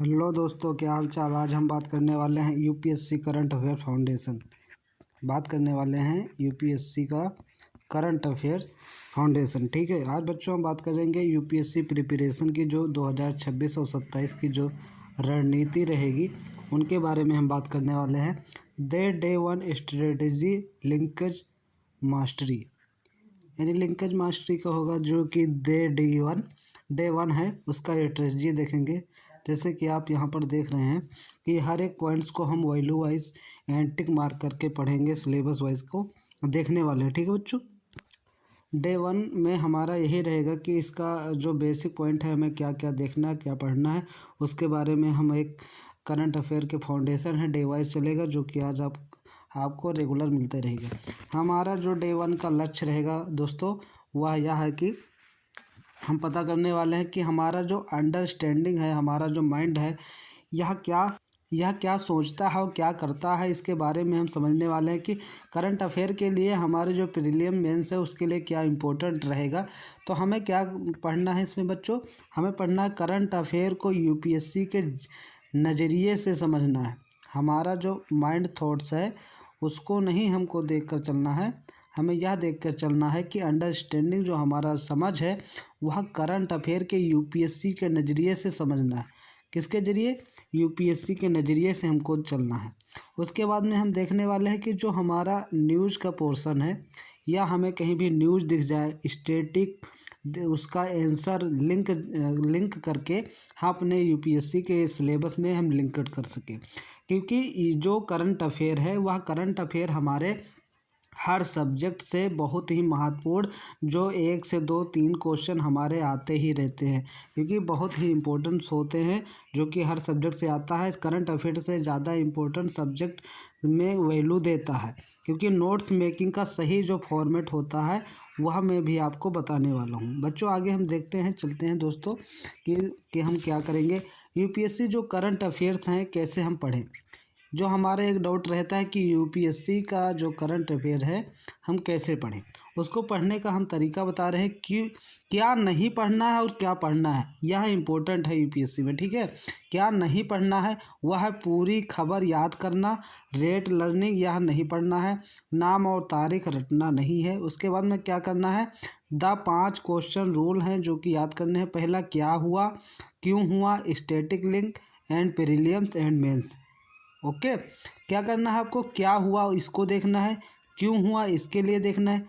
Hello दोस्तों, क्या हाल चाल। आज हम बात करने वाले हैं यूपीएससी करंट अफेयर फाउंडेशन। बात करने वाले हैं यूपीएससी का करंट अफेयर फाउंडेशन। ठीक है, आज बच्चों हम बात करेंगे यूपीएससी प्रिपरेशन की जो 2026 और 27 की जो रणनीति रहेगी उनके बारे में हम बात करने वाले हैं। Day one strategy linkage mastery, यानी लिंकेज मास्टरी का होगा जो कि डे वन है उसका स्ट्रेटजी देखेंगे। जैसे कि आप यहाँ पर देख रहे हैं कि हर एक पॉइंट्स को हम value wise and tick mark करके पढ़ेंगे, सिलेबस वाइज को देखने वाले हैं। ठीक है बच्चों, डे वन में हमारा यही रहेगा कि इसका जो बेसिक पॉइंट है हमें क्या क्या देखना है, क्या पढ़ना है, उसके बारे में हम एक करंट अफेयर के फाउंडेशन है डे वाइज चलेगा, जो कि आज आपको रेगुलर मिलते रहेगा। हमारा जो डे वन का लक्ष्य रहेगा दोस्तों वह यह है कि हम पता करने वाले हैं कि हमारा जो अंडरस्टैंडिंग है, हमारा जो माइंड है, यह क्या सोचता है और क्या करता है, इसके बारे में हम समझने वाले हैं कि करंट अफेयर के लिए हमारे जो प्रीलिम मेंस है उसके लिए क्या इम्पोर्टेंट रहेगा। तो हमें क्या पढ़ना है इसमें बच्चों, हमें पढ़ना है करंट अफेयर को यूपीएससी के नज़रिए से समझना है। हमारा जो माइंड थॉट्स है उसको नहीं हमको देखकर चलना है, हमें यह देखकर चलना है कि अंडरस्टैंडिंग जो हमारा समझ है वह करंट अफेयर के यूपीएससी के नज़रिए से समझना है। किसके ज़रिए? यूपीएससी के नज़रिए से हमको चलना है। उसके बाद में हम देखने वाले हैं कि जो हमारा न्यूज़ का पोर्शन है या हमें कहीं भी न्यूज़ दिख जाए स्टैटिक, उसका आंसर लिंक करके हम अपने यूपीएससी के सिलेबस में हम लिंक कर सकें। क्योंकि जो करंट अफेयर है वह करंट अफेयर हमारे हर सब्जेक्ट से बहुत ही महत्वपूर्ण, जो 1 से 2 3 क्वेश्चन हमारे आते ही रहते हैं, क्योंकि बहुत ही इम्पोर्टेंट्स होते हैं जो कि हर सब्जेक्ट से आता है। करंट अफेयर से ज़्यादा इम्पोर्टेंट सब्जेक्ट में वैल्यू देता है, क्योंकि नोट्स मेकिंग का सही जो फॉर्मेट होता है वह मैं भी आपको बताने वाला हूँ। बच्चों आगे हम देखते हैं, चलते हैं दोस्तों कि हम क्या करेंगे। यूपीएससी जो करंट अफेयर्स हैं कैसे हम पढ़ें। जो हमारा एक डाउट रहता है कि यूपीएससी का जो करंट अफेयर है हम कैसे पढ़ें, उसको पढ़ने का हम तरीका बता रहे हैं कि क्या नहीं पढ़ना है और क्या पढ़ना है, यह इम्पोर्टेंट है यूपीएससी में। ठीक है, क्या नहीं पढ़ना है वह है पूरी खबर याद करना, रेट लर्निंग यह नहीं पढ़ना है, नाम और तारीख रटना नहीं है। उसके बाद में क्या करना है, द 5 क्वेश्चन रूल हैं जो कि याद करने हैं। पहला, क्या हुआ, क्यों हुआ, static link and prelims and mains. Okay, क्या करना है आपको, क्या हुआ इसको देखना है, क्यों हुआ इसके लिए देखना है,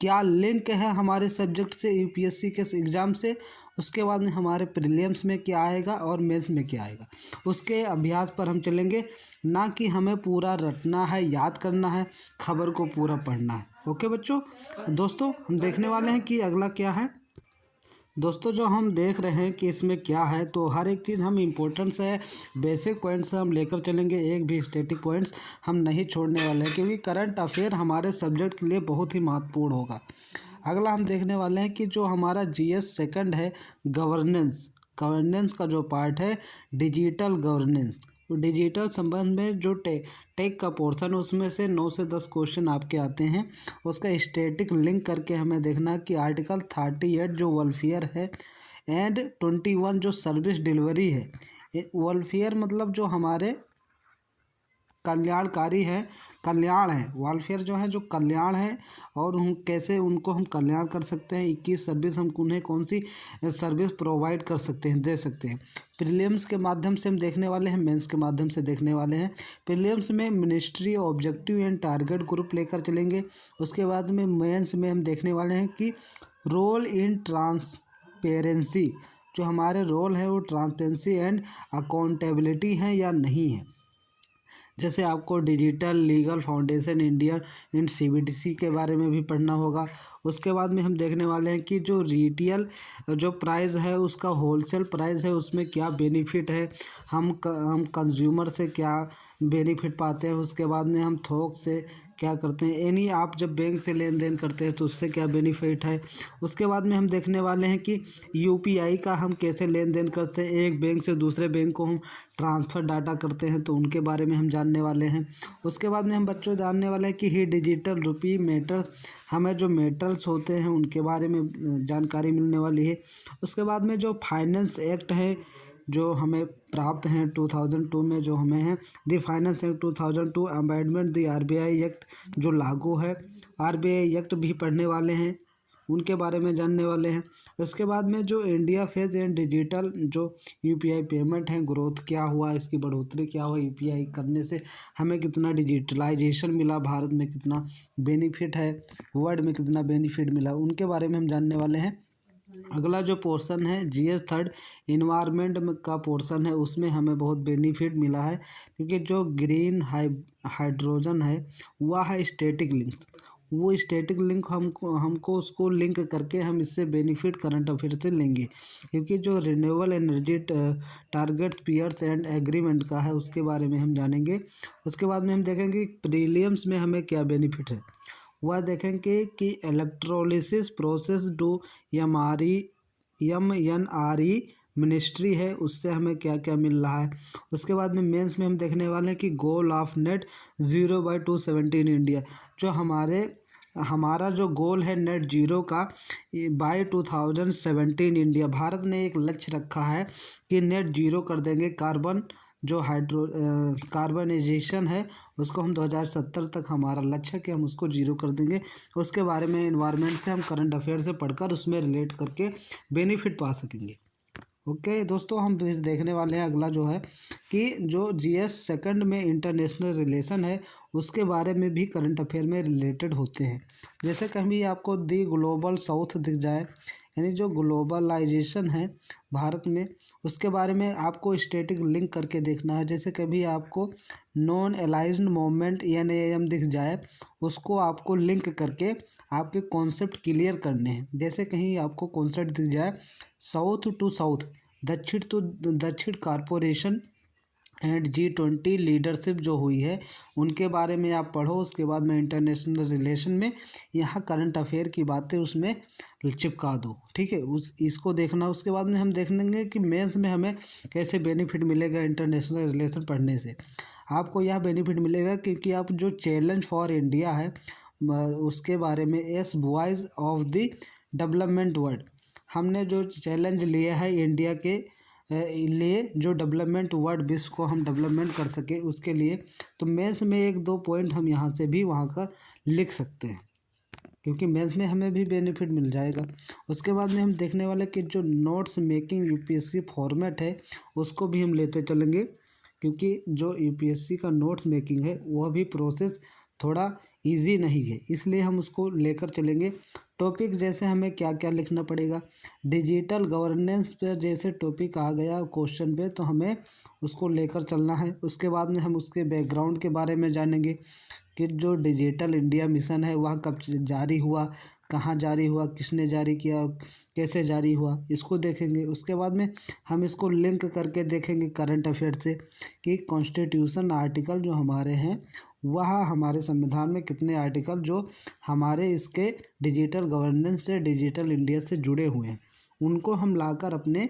क्या लिंक है हमारे सब्जेक्ट से यूपीएससी के एग्ज़ाम से। उसके बाद में हमारे प्रीलिम्स में क्या आएगा और मेंस में क्या आएगा, उसके अभ्यास पर हम चलेंगे। ना कि हमें पूरा रटना है, याद करना है, खबर को पूरा पढ़ना है। ओके बच्चों, दोस्तों हम देखने वाले हैं कि अगला क्या है। दोस्तों जो हम देख रहे हैं कि इसमें क्या है, तो हर एक चीज़ हम इम्पोर्टेंस है, बेसिक पॉइंट्स हम लेकर चलेंगे, एक भी स्टैटिक पॉइंट्स हम नहीं छोड़ने वाले हैं, क्योंकि करंट अफेयर हमारे सब्जेक्ट के लिए बहुत ही महत्वपूर्ण होगा। अगला हम देखने वाले हैं कि जो हमारा जीएस सेकंड है, गवर्नेंस का जो पार्ट है, डिजिटल गवर्नेंस। डिजिटल संबंध में जो टेक का पोर्शन है उसमें से 9 से 10 क्वेश्चन आपके आते हैं। उसका स्टैटिक लिंक करके हमें देखना है कि आर्टिकल 38 जो वेलफेयर है एंड 21 जो सर्विस डिलीवरी है। वेलफेयर मतलब जो हमारे कल्याणकारी है, कल्याण है, वेलफेयर जो है जो कल्याण है, और हम कैसे उनको हम कल्याण कर सकते हैं, 21 सर्विस हम उन्हें कौन सी सर्विस प्रोवाइड कर सकते हैं, दे सकते हैं। प्रीलिम्स के माध्यम से हम देखने वाले हैं, मेंस के माध्यम से देखने वाले हैं। प्रीलिम्स में ministry objective and target group लेकर चलेंगे। उसके बाद में मेंस में हम देखने वाले हैं कि रोल इन ट्रांसपेरेंसी, जो हमारे रोल है वो ट्रांसपेरेंसी एंड अकाउंटेबिलिटी है या नहीं है। जैसे आपको digital legal foundation India in CBDC के बारे में भी पढ़ना होगा। उसके बाद में हम देखने वाले हैं कि जो रिटेल जो प्राइस है उसका होलसेल प्राइस है उसमें क्या बेनिफिट है, हम कंज्यूमर से क्या बेनिफिट पाते हैं। उसके बाद में हम थोक से क्या करते हैं, यानी आप जब बैंक से लेन देन करते हैं तो उससे क्या बेनिफिट है। उसके बाद में हम देखने वाले हैं कि यूपीआई का हम कैसे लेन देन करते हैं, एक बैंक से दूसरे बैंक को हम ट्रांसफ़र डाटा करते हैं, तो उनके बारे में हम जानने वाले हैं। उसके बाद में हम बच्चों जानने वाले हैं कि ही डिजिटल रुपी मेटर, हमें जो मेटल्स होते हैं उनके बारे में जानकारी मिलने वाली है। उसके बाद में जो फाइनेंस एक्ट है जो हमें प्राप्त हैं 2002 में, जो हमें हैं the finance act 2002 amendment, the RBI act जो लागू है, आरबीआई एक्ट भी पढ़ने वाले हैं, उनके बारे में जानने वाले हैं। उसके बाद में जो इंडिया फेज एंड डिजिटल जो यूपीआई पेमेंट है, ग्रोथ क्या हुआ, इसकी बढ़ोतरी क्या हुआ, यूपीआई करने से हमें कितना डिजिटलाइजेशन मिला, भारत में कितना बेनिफिट है, वर्ल्ड में कितना बेनिफिट मिला, उनके बारे में हम जानने वाले हैं। अगला जो पोर्शन है जीएस थर्ड इन्वायरमेंट का पोर्शन है, उसमें हमें बहुत बेनिफिट मिला है, क्योंकि जो ग्रीन हाइड्रोजन है वह है स्टैटिक लिंक, वो स्टैटिक लिंक हमको उसको लिंक करके हम इससे बेनिफिट करंट अफेयर से लेंगे, क्योंकि जो renewable energy targets Paris and agreement का है उसके बारे में हम जानेंगे। उसके बाद में हम देखेंगे प्रीलियम्स में हमें क्या बेनिफिट है, वह देखेंगे कि electrolysis process do M N R E ministry है, उससे हमें क्या क्या मिल रहा है। उसके बाद में मेंस में हम देखने वाले हैं कि गोल ऑफ नेट 0/2017 इंडिया, जो हमारा जो गोल है नेट जीरो का बाय 2017 इंडिया, भारत ने एक लक्ष्य रखा है कि नेट जीरो कर देंगे, जो कार्बनाइजेशन है उसको हम 2070 तक, हमारा लक्ष्य है कि हम उसको जीरो कर देंगे। उसके बारे में एनवायरनमेंट से हम करंट अफेयर से पढ़कर उसमें रिलेट करके बेनिफिट पा सकेंगे। ओके दोस्तों, हम देखने वाले हैं अगला जो है कि जो जीएस सेकंड में इंटरनेशनल रिलेशन है उसके बारे में भी करंट अफेयर में रिलेटेड होते हैं। जैसे कभी आपको दी ग्लोबल साउथ दिख जाए, यानी जो ग्लोबलाइजेशन है भारत में, उसके बारे में आपको स्टैटिक लिंक करके देखना है। जैसे कभी आपको नॉन अलाइज्ड मूवमेंट NAM दिख जाए, उसको आपको लिंक करके आपके कॉन्सेप्ट क्लियर करने हैं। जैसे कहीं आपको कॉन्सेप्ट दिख जाए साउथ टू साउथ, दक्षिण टू दक्षिण कॉरपोरेशन एंड G20 लीडरशिप जो हुई है उनके बारे में आप पढ़ो। उसके बाद में इंटरनेशनल रिलेशन में यहाँ करंट अफेयर की बातें उसमें चिपका दो, ठीक है, इसको देखना। उसके बाद में हम देख लेंगे कि मेंस में हमें कैसे बेनिफिट मिलेगा इंटरनेशनल रिलेशन पढ़ने से। आपको यह बेनिफिट मिलेगा क्योंकि आप जो चैलेंज फॉर इंडिया है उसके बारे में, S voice of the development world, हमने जो चैलेंज लिया है इंडिया के लिए, जो डेवलपमेंट वर्ड विश्व को हम डेवलपमेंट कर सके उसके लिए, तो मेंस में 1-2 पॉइंट हम यहाँ से भी वहाँ का लिख सकते हैं, क्योंकि मेंस में हमें भी बेनिफिट मिल जाएगा। उसके बाद में हम देखने वाले कि जो नोट्स मेकिंग यूपीएससी फॉर्मेट है उसको भी हम लेते चलेंगे, क्योंकि जो यूपीएससी का नोट्स मेकिंग है वह भी प्रोसेस थोड़ा इजी नहीं है, इसलिए हम उसको लेकर चलेंगे। टॉपिक जैसे हमें क्या क्या लिखना पड़ेगा, डिजिटल गवर्नेंस पे जैसे टॉपिक आ गया क्वेश्चन पे तो हमें उसको लेकर चलना है। उसके बाद में हम उसके बैकग्राउंड के बारे में जानेंगे कि जो डिजिटल इंडिया मिशन है वह कब जारी हुआ, कहाँ जारी हुआ, किसने जारी किया, कैसे जारी हुआ, इसको देखेंगे। उसके बाद में हम इसको लिंक करके देखेंगे करंट अफेयर से कि कॉन्स्टिट्यूशन आर्टिकल जो हमारे हैं वह हमारे संविधान में कितने आर्टिकल जो हमारे इसके डिजिटल गवर्नेंस से, डिजिटल इंडिया से जुड़े हुए हैं, उनको हम लाकर अपने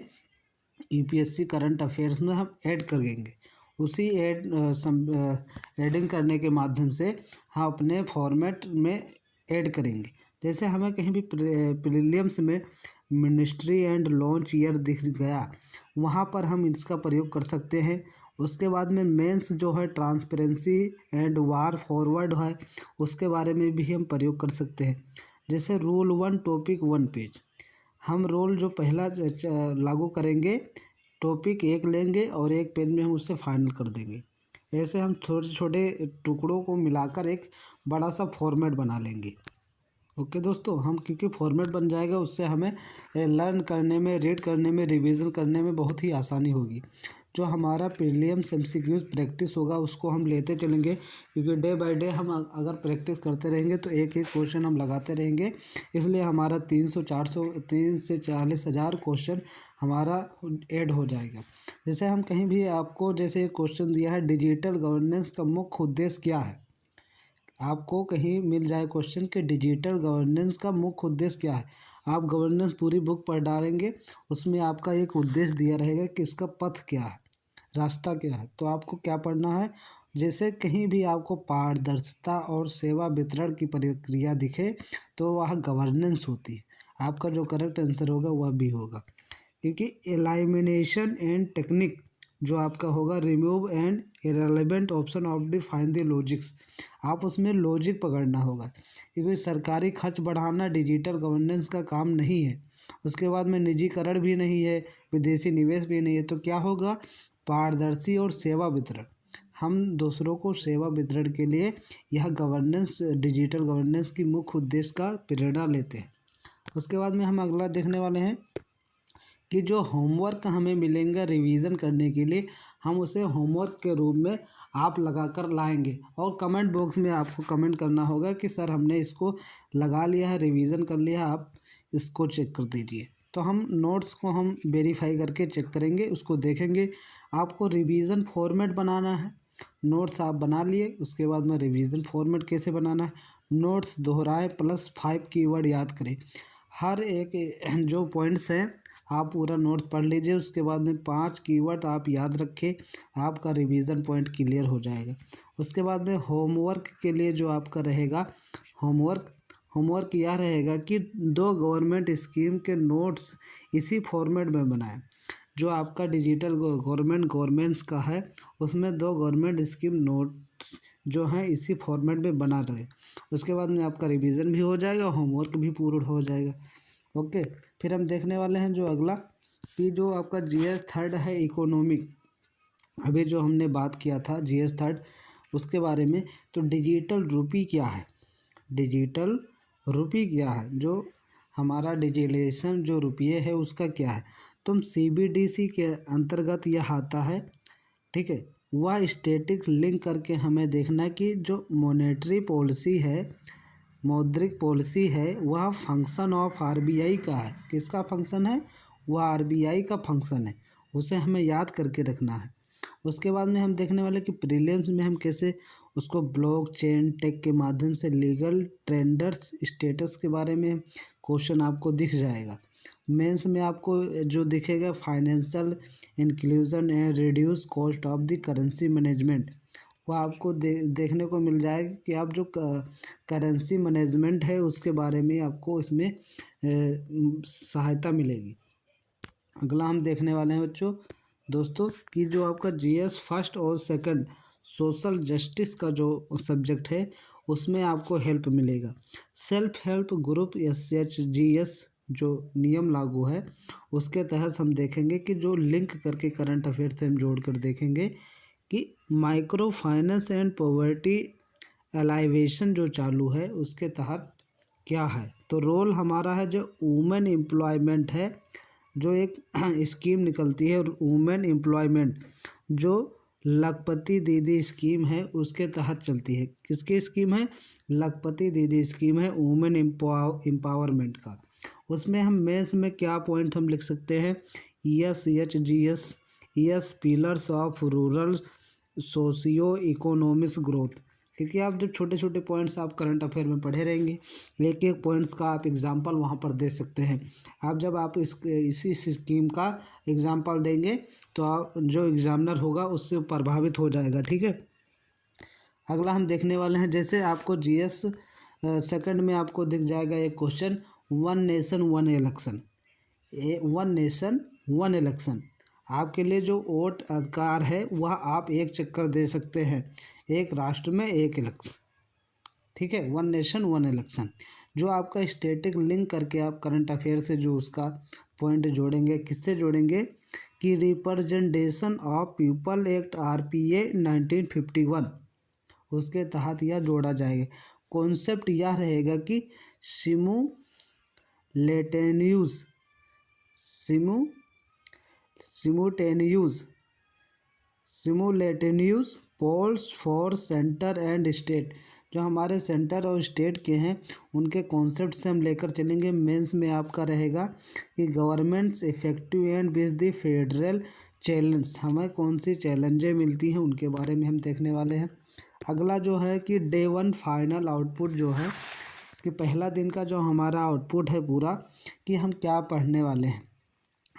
यूपीएससी करंट अफेयर्स में हम ऐड कर देंगे। उसी एडिंग करने के माध्यम से हम अपने फॉर्मेट में ऐड करेंगे। जैसे हमें कहीं भी प्रीलियम्स में मिनिस्ट्री एंड लॉन्च ईयर दिख गया, वहाँ पर हम इसका प्रयोग कर सकते हैं। उसके बाद में मेंस जो है ट्रांसपेरेंसी एंड वार फॉरवर्ड है, उसके बारे में भी हम प्रयोग कर सकते हैं। जैसे रूल 1 टॉपिक 1 पेज, हम रोल जो पहला लागू करेंगे, टॉपिक एक लेंगे और एक पेज में हम उससे फाइनल कर देंगे। ऐसे हम छोटे छोटे टुकड़ों को मिलाकर एक बड़ा सा फॉर्मेट बना लेंगे। ओके दोस्तों, हम क्योंकि फॉर्मेट बन जाएगा उससे हमें लर्न करने में, रीड करने में, रिवीजन करने में बहुत ही आसानी होगी। जो हमारा प्रीलियम्स MCQs प्रैक्टिस होगा उसको हम लेते चलेंगे, क्योंकि डे बाय डे हम अगर प्रैक्टिस करते रहेंगे तो एक एक क्वेश्चन हम लगाते रहेंगे, इसलिए हमारा 300-400 3 से 40 हज़ार क्वेश्चन हमारा ऐड हो जाएगा। जैसे हम कहीं भी आपको जैसे एक क्वेश्चन दिया है, डिजिटल गवर्नेंस का मुख्य उद्देश्य क्या है, आपको कहीं मिल जाए क्वेश्चन कि डिजिटल गवर्नेंस का मुख्य उद्देश्य क्या है, आप गवर्नेंस पूरी बुक पढ़ डालेंगे, उसमें आपका एक उद्देश्य दिया रहेगा कि इसका पथ क्या है, रास्ता क्या है, तो आपको क्या पढ़ना है। जैसे कहीं भी आपको पारदर्शिता और सेवा वितरण की प्रक्रिया दिखे तो वह गवर्नेंस होती है, आपका जो करेक्ट आंसर होगा वह भी होगा। क्योंकि एलिमिनेशन एंड टेक्निक जो आपका होगा remove and irrelevant option of the find the logics, आप उसमें लॉजिक पकड़ना होगा, क्योंकि सरकारी खर्च बढ़ाना डिजिटल गवर्नेंस का काम नहीं है। उसके बाद में निजीकरण भी नहीं है, विदेशी निवेश भी नहीं है, तो क्या होगा, पारदर्शी और सेवा वितरण। हम दूसरों को सेवा वितरण के लिए यह गवर्नेंस, डिजिटल गवर्नेंस की मुख्य उद्देश्य का प्रेरणा लेते हैं। उसके बाद में हम अगला देखने वाले हैं कि जो होमवर्क हमें मिलेंगे रिवीजन करने के लिए, हम उसे होमवर्क के रूप में आप लगा कर लाएंगे, और कमेंट बॉक्स में आपको कमेंट करना होगा कि सर हमने इसको लगा लिया है, रिवीजन कर लिया, आप इसको चेक कर दीजिए। तो हम नोट्स को हम वेरीफाई करके चेक करेंगे, उसको देखेंगे। आपको रिवीजन फॉर्मेट बनाना है, नोट्स आप बना लिए, उसके बाद में रिवीजन फॉर्मेट कैसे बनाना है, नोट्स दोहराएं +5 कीवर्ड याद करें। हर एक जो पॉइंट्स हैं आप पूरा नोट्स पढ़ लीजिए, उसके बाद में 5 कीवर्ड आप याद रखें, आपका रिवीजन पॉइंट क्लियर हो जाएगा। उसके बाद में होमवर्क के लिए जो आपका रहेगा, होमवर्क यह रहेगा कि 2 गवर्नमेंट स्कीम के नोट्स इसी फॉर्मेट में बनाएं। जो आपका डिजिटल गवर्नमेंट्स का है, उसमें 2 गवर्नमेंट स्कीम नोट्स जो हैं इसी फॉर्मेट में बना रहे। उसके बाद में आपका रिवीजन भी हो जाएगा, होमवर्क भी पूरा हो जाएगा। ओके, फिर हम देखने वाले हैं जो अगला, कि जो आपका जीएस थर्ड है इकोनॉमिक, अभी जो हमने बात किया था जीएस थर्ड उसके बारे में। तो डिजिटल रुपी क्या है, डिजिटल रुपी क्या है, जो हमारा डिजिटलाइजेशन जो रुपये है उसका क्या है। तुम सीबीडीसी के अंतर्गत यह आता है, ठीक है। वह स्टैटिक लिंक करके हमें देखना कि जो मॉनेटरी पॉलिसी है, मौद्रिक पॉलिसी है, वह फंक्शन ऑफ आरबीआई का है। किसका फंक्शन है, वह आरबीआई का फंक्शन है, उसे हमें याद करके रखना है। उसके बाद में हम देखने वाले कि प्रीलिम्स में हम कैसे उसको ब्लॉकचेन टेक के माध्यम से लीगल टेंडर्स स्टेटस के बारे में क्वेश्चन आपको दिख जाएगा। मेंस में आपको जो दिखेगा financial inclusion and reduce cost of the currency management, वो आपको देखने को मिल जाएगा कि आप जो करेंसी मैनेजमेंट है उसके बारे में आपको इसमें सहायता मिलेगी। अगला हम देखने वाले हैं बच्चों दोस्तों कि जो आपका जीएस फर्स्ट और सेकंड सोशल जस्टिस का जो सब्जेक्ट है उसमें आपको हेल्प मिलेगा। सेल्फ हेल्प ग्रुप SHGS जो नियम लागू है उसके तहत हम देखेंगे कि जो लिंक करके करंट अफेयर से हम जोड़ कर देखेंगे कि माइक्रो फाइनेंस एंड पॉवर्टी एलाइवेशन जो चालू है उसके तहत क्या है। तो रोल हमारा है जो वुमेन एम्प्लॉयमेंट है, जो एक स्कीम निकलती है वुमेन एम्प्लॉयमेंट, जो लखपति दीदी स्कीम है उसके तहत चलती है। किसकी स्कीम है, लखपति दीदी स्कीम है वुमेन एम्पावरमेंट का। उसमें हम मेंस में क्या पॉइंट हम लिख सकते हैं, ESHGS pillars of rural socio economics growth, क्योंकि आप जब छोटे छोटे पॉइंट्स आप करंट अफेयर में पढ़े रहेंगे, एक एक पॉइंट्स का आप एग्जांपल वहाँ पर दे सकते हैं। आप जब आप इसी स्कीम का एग्जांपल देंगे तो आप जो एग्जामिनर होगा उससे प्रभावित हो जाएगा, ठीक है। अगला हम देखने वाले हैं, जैसे आपको जीएस सेकंड में आपको दिख जाएगा एक question, 1 nation 1 election. 1 nation 1 election, आपके लिए जो वोट अधिकार है वह आप एक चक्कर दे सकते हैं, एक राष्ट्र में एक इलेक्शन, ठीक है। 1 नेशन 1 इलेक्शन जो आपका स्टैटिक लिंक करके आप करंट अफेयर से जो उसका पॉइंट जोड़ेंगे, किससे जोड़ेंगे कि representation of people act RPA 1951 उसके तहत यह जोड़ा जाएगा। कॉन्सेप्ट यह रहेगा कि simultaneous polls for centre and state, जो हमारे सेंटर और स्टेट के हैं उनके कॉन्सेप्ट से हम लेकर चलेंगे। मेंस में आपका रहेगा कि governments effective and with the federal challenge, हमें कौन सी चैलेंजें मिलती हैं उनके बारे में हम देखने वाले हैं। अगला जो है कि डे 1 फाइनल आउटपुट जो है कि पहला दिन का जो हमारा आउटपुट है पूरा, कि हम क्या पढ़ने वाले हैं,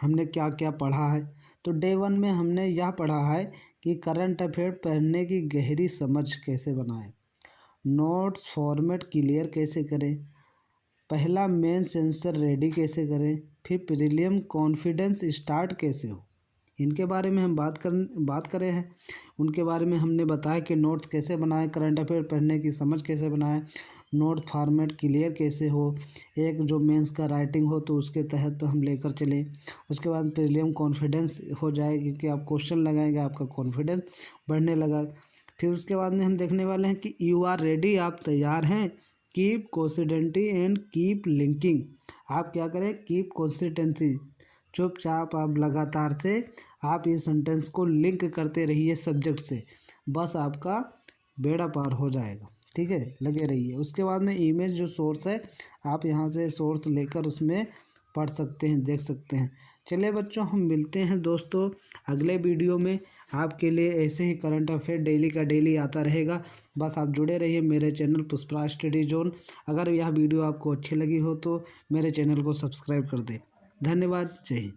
हमने क्या क्या पढ़ा है। तो डे 1 में हमने यह पढ़ा है कि करंट अफेयर पढ़ने की गहरी समझ कैसे बनाएं, नोट्स फॉर्मेट क्लियर कैसे करें, पहला मेंस आंसर रेडी कैसे करें, फिर प्रीलियम कॉन्फिडेंस स्टार्ट कैसे हो, इनके बारे में हम बात करें हैं। उनके बारे में हमने बताया कि नोट्स कैसे बनाएं, करंट अफेयर पढ़ने की समझ कैसे बनाएं, नोट फॉर्मेट क्लियर कैसे हो, एक जो मेंस का राइटिंग हो तो उसके तहत हम लेकर चले। उसके बाद प्रीलियम कॉन्फिडेंस हो जाए क्योंकि आप क्वेश्चन लगाएंगे, आपका कॉन्फिडेंस बढ़ने लगा। फिर उसके बाद में हम देखने वाले हैं कि यू आर रेडी, आप तैयार हैं। Keep consistency and keep linking, आप क्या करें, कीप कंसिस्टेंसी, चुपचाप आप लगातार से आप इस सेंटेंस को लिंक करते रहिए सब्जेक्ट से, बस आपका बेड़ा पार हो जाएगा। ठीक है, लगे रहिए। उसके बाद में इमेज जो सोर्स है, आप यहाँ से सोर्स लेकर उसमें पढ़ सकते हैं, देख सकते हैं। चलिए बच्चों, हम मिलते हैं दोस्तों अगले वीडियो में। आपके लिए ऐसे ही करंट अफेयर डेली का डेली आता रहेगा। बस आप जुड़े रहिए मेरे चैनल पुष्पराज स्टडी जोन। अगर यह वीडियो आपको अच्छी लगी हो तो मेरे चैनल को सब्सक्राइब कर दें। धन्यवाद, जय हिंद।